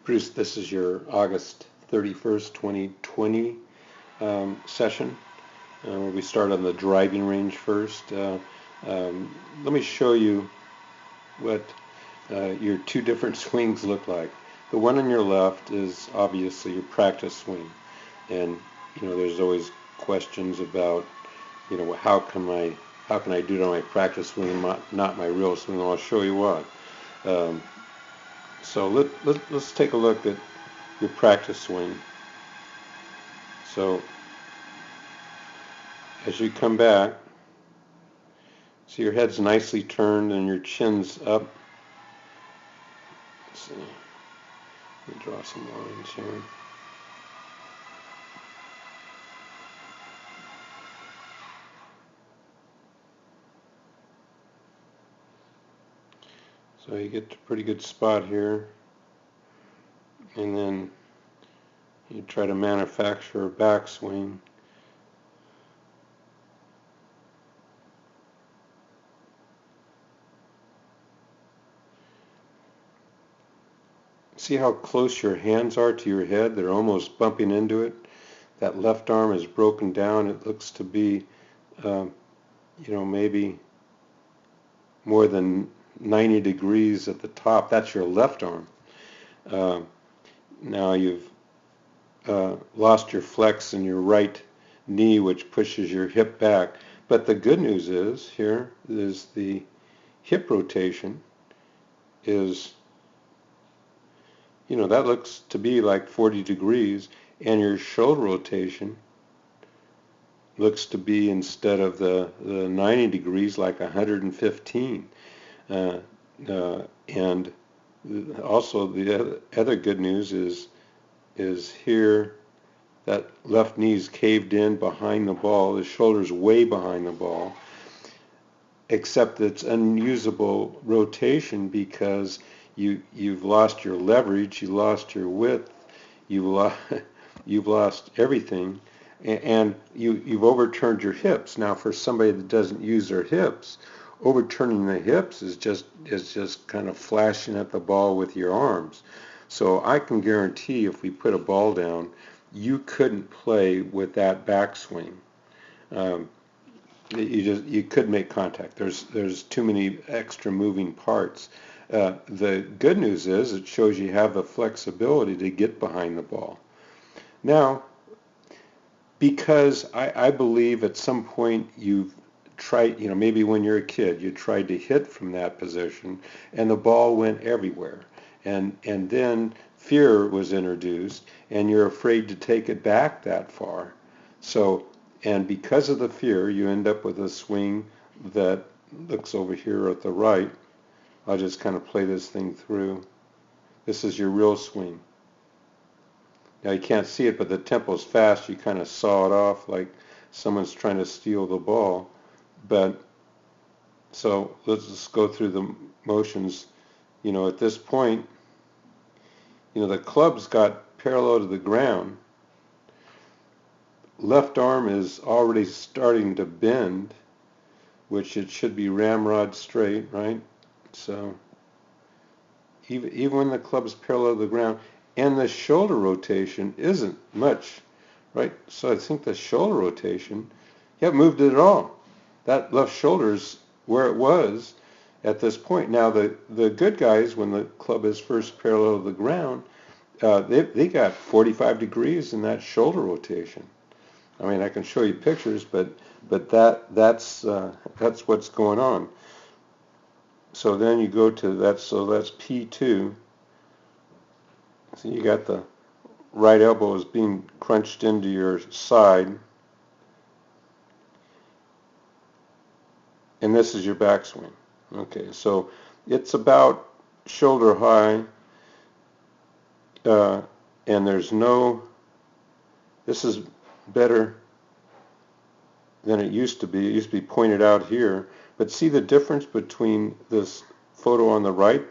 Bruce, this is your August 31st, 2020 session. We start on the driving range first. Let me show you what your two different swings look like. The one on your left is obviously your practice swing. And, there's always questions about, how can I do it on my practice swing and not my real swing? Well, I'll show you why. So let's take a look at your practice swing. So as you come back, see your head's nicely turned and your chin's up. Let's see. Let me draw some lines here. So you get a pretty good spot here, and then you try to manufacture a backswing. See how close your hands are to your head? They're almost bumping into it. That left arm is broken down. It looks to be, maybe more than 90 degrees at the top. That's your left arm. Now you've lost your flex in your right knee, which pushes your hip back. But the good news is, here is the hip rotation is, that looks to be like 40 degrees, and your shoulder rotation looks to be, instead of the 90 degrees, like 115. And also the other good news is here, that left knee's caved in behind the ball, the shoulder's way behind the ball, except it's unusable rotation because you've lost your leverage, you lost your width, you've lost everything, and you've overturned your hips. Now, for somebody that doesn't use their hips, overturning the hips is just kind of flashing at the ball with your arms. So I can guarantee if we put a ball down, you couldn't play with that backswing. You could make contact. There's too many extra moving parts. The good news is it shows you have the flexibility to get behind the ball. Now, because I believe at some point you've tried, maybe when you're a kid, you tried to hit from that position and the ball went everywhere. And then fear was introduced and you're afraid to take it back that far. So, and because of the fear, you end up with a swing that looks over here at the right. I'll just kind of play this thing through. This is your real swing. Now you can't see it, but the tempo's fast. You kind of saw it off like someone's trying to steal the ball. But so let's just go through the motions. At this point, the club's got parallel to the ground. Left arm is already starting to bend, which it should be ramrod straight, right? So even when the club's parallel to the ground, and the shoulder rotation isn't much, right? So I think the shoulder rotation, you haven't moved it at all. That left shoulder's where it was at this point. Now the good guys, when the club is first parallel to the ground, they got 45 degrees in that shoulder rotation. I mean, I can show you pictures, but that's what's going on. So then you go to that. So that's P2. So you got the right elbow is being crunched into your side, and this is your backswing. Okay, so it's about shoulder high, and there's no. This is better than it used to be. It used to be pointed out here, but see the difference between this photo on the right,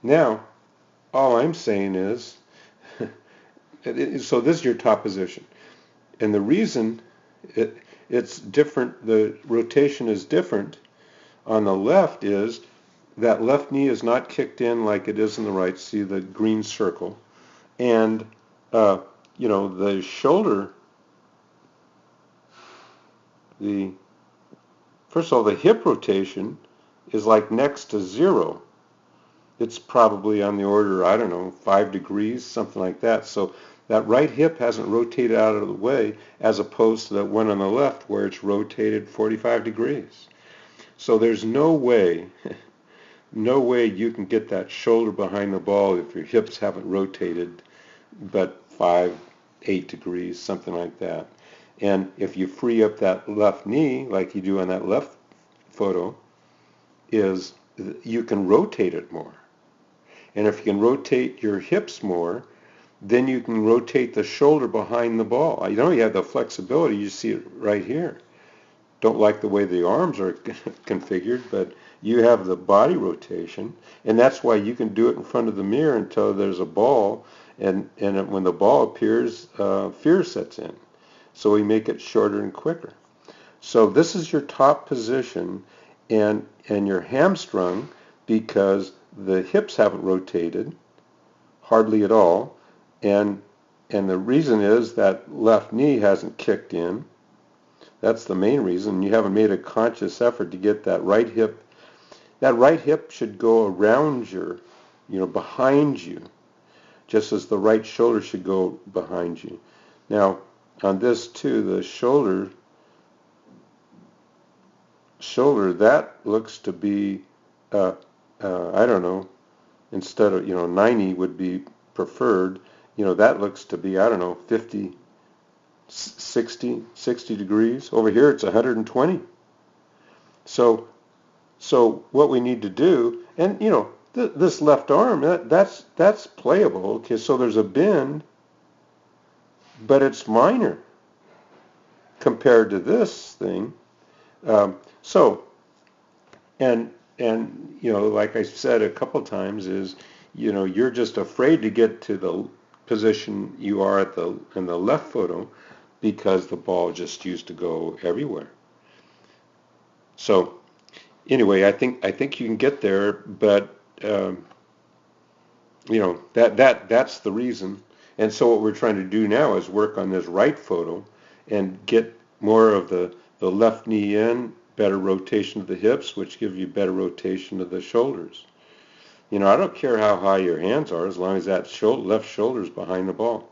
now all I'm saying is, so this is your top position, and the reason It's different. The rotation is different. On the left is that left knee is not kicked in like it is in the right. See the green circle. And, uh, the shoulder, first of all, the hip rotation is like next to zero. It's probably on the order, I don't know, 5 degrees, something like that. So that right hip hasn't rotated out of the way as opposed to that one on the left where it's rotated 45 degrees. So there's no way you can get that shoulder behind the ball if your hips haven't rotated but 5, 8 degrees, something like that. And if you free up that left knee, like you do on that left photo, is you can rotate it more. And if you can rotate your hips more, then you can rotate the shoulder behind the ball. You have the flexibility. You see it right here. Don't like the way the arms are configured, but you have the body rotation, and that's why you can do it in front of the mirror until there's a ball, and when the ball appears, fear sets in. So we make it shorter and quicker. So this is your top position, and you're hamstrung because the hips haven't rotated hardly at all, and the reason is that left knee hasn't kicked in. That's the main reason. You haven't made a conscious effort to get that right hip. That right hip should go around behind you, just as the right shoulder should go behind you. Now, on this too, the shoulder, that looks to be, I don't know, instead of, 90 would be preferred. That looks to be, I don't know, 50, 60 degrees. Over here it's 120. So what we need to do, and this left arm, that's playable. Okay, so there's a bend, but it's minor compared to this thing. Like I said a couple times, is you're just afraid to get to the position you are in the left photo because the ball just used to go everywhere. So anyway, I think you can get there, but that's the reason. And so what we're trying to do now is work on this right photo and get more of the left knee in, better rotation of the hips, which gives you better rotation of the shoulders. I don't care how high your hands are as long as that left shoulder is behind the ball.